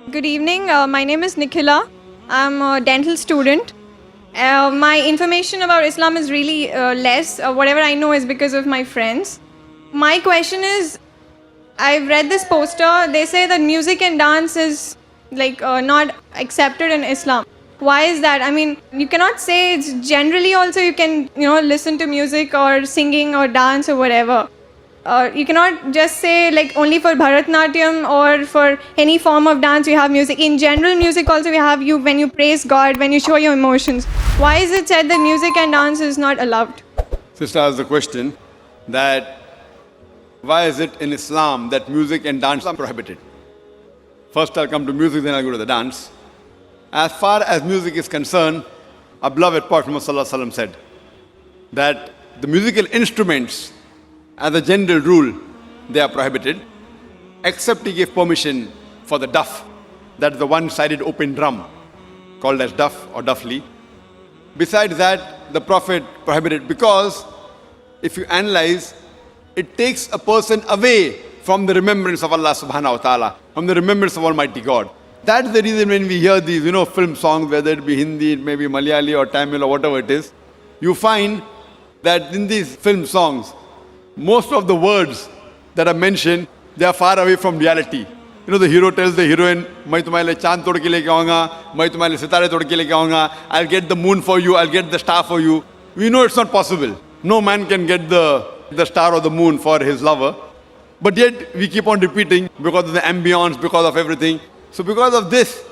Good evening. My name is Nikhila. I'm a dental student. My information about Islam is really less. Whatever I know is because of my friends. My question is, I've read this poster. They say that music and dance is not accepted in Islam. Why is that? I mean, you cannot say it's generally also you can listen to music or singing or dance or whatever. You cannot just say like only for Bharatnatyam or for any form of dance you have music. In general music also we have you when you praise God, when you show your emotions. Why is it said that music and dance is not allowed? Sister asked the question that why is it in Islam that music and dance are prohibited? First I'll come to music, then I'll go to the dance. As far as music is concerned, our beloved Prophet Muhammad said that the musical instruments, as a general rule, they are prohibited, except he gave permission for the duff, that is the one-sided open drum, called as duff or duffli. Besides that, the Prophet prohibited because if you analyze, it takes a person away from the remembrance of Allah subhanahu wa ta'ala, from the remembrance of Almighty God. That's the reason when we hear these, film songs, whether it be Hindi, it may be Malayali or Tamil or whatever it is, you find that in these film songs, most of the words that are mentioned, they are far away from reality. The hero tells the heroine, "Main tumhare liye chand tod ke leke aaunga, main tumhare liye sitare tod ke leke aaunga, I'll get the moon for you, I'll get the star for you." We know it's not possible. No man can get the star or the moon for his lover. But yet, we keep on repeating because of the ambience, because of everything. So because of this,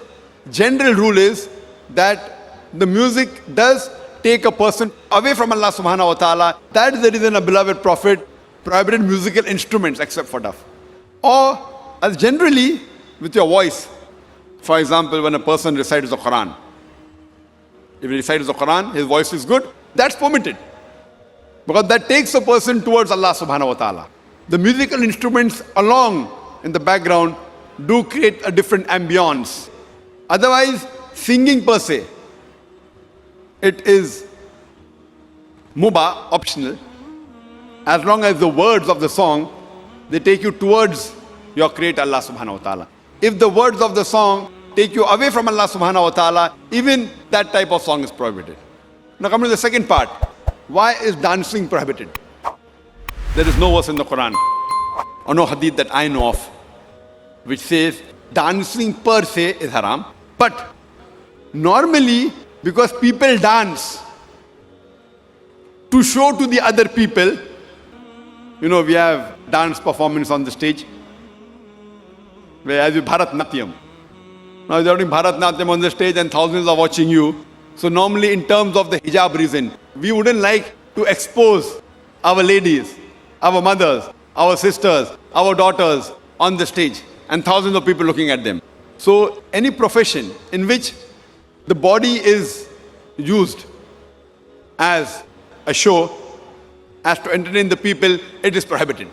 general rule is that the music does take a person away from Allah subhanahu wa ta'ala. That is the reason a beloved Prophet prohibited musical instruments except for duff. Or as generally with your voice. For example, when a person recites the Quran. If he recites the Quran, his voice is good, that's permitted. Because that takes a person towards Allah subhanahu wa ta'ala. The musical instruments along in the background do create a different ambience. Otherwise, singing per se, it is mubah, optional, as long as the words of the song, they take you towards your Creator Allah subhanahu wa ta'ala. If the words of the song take you away from Allah subhanahu wa ta'ala, even that type of song is prohibited. Now coming to the second part, why is dancing prohibited? There is no verse in the Quran or no hadith that I know of which says dancing per se is haram. But normally, because people dance to show to the other people, we have dance performance on the stage, where as you Bharatnatyam. Now you're doing Bharatnatyam on the stage and thousands are watching you. So normally in terms of the hijab reason, we wouldn't like to expose our ladies, our mothers, our sisters, our daughters on the stage and thousands of people looking at them. So any profession in which the body is used as a show, as to entertain the people, it is prohibited.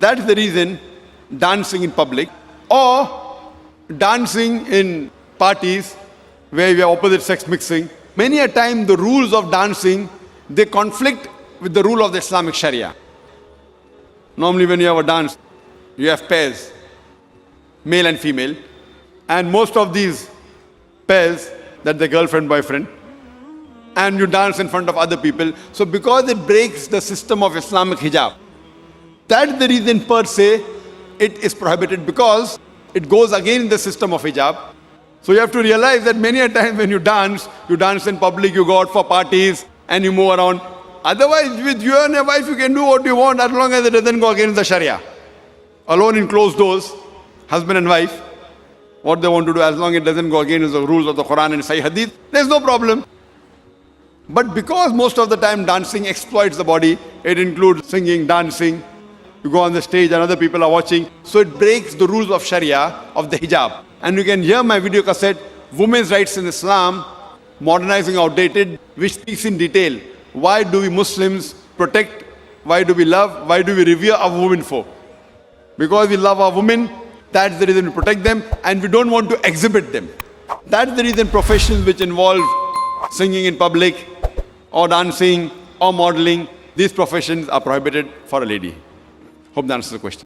That is the reason dancing in public or dancing in parties where we have opposite sex mixing, many a time the rules of dancing, they conflict with the rule of the Islamic Sharia. Normally when you have a dance, you have pairs, male and female, and most of these pairs, that's the girlfriend, boyfriend, and you dance in front of other people. So because it breaks the system of Islamic hijab, that's the reason per se it is prohibited, because it goes against the system of hijab. So you have to realize that many a time when you dance in public, you go out for parties and you move around. Otherwise, with you and your wife, you can do what you want as long as it doesn't go against the Sharia. Alone in closed doors, husband and wife, what they want to do, as long as it doesn't go against the rules of the Quran and Sahih Hadith, there's no problem. But because most of the time dancing exploits the body, it includes singing, dancing, you go on the stage and other people are watching, so it breaks the rules of Sharia, of the hijab. And you can hear my video cassette, Women's Rights in Islam, Modernizing Outdated, which speaks in detail. Why do we Muslims protect, why do we love, why do we revere our women for? Because we love our women, that's the reason we protect them, and we don't want to exhibit them. That's the reason professions which involve singing in public, or dancing, or modeling, these professions are prohibited for a lady. Hope that answers the question.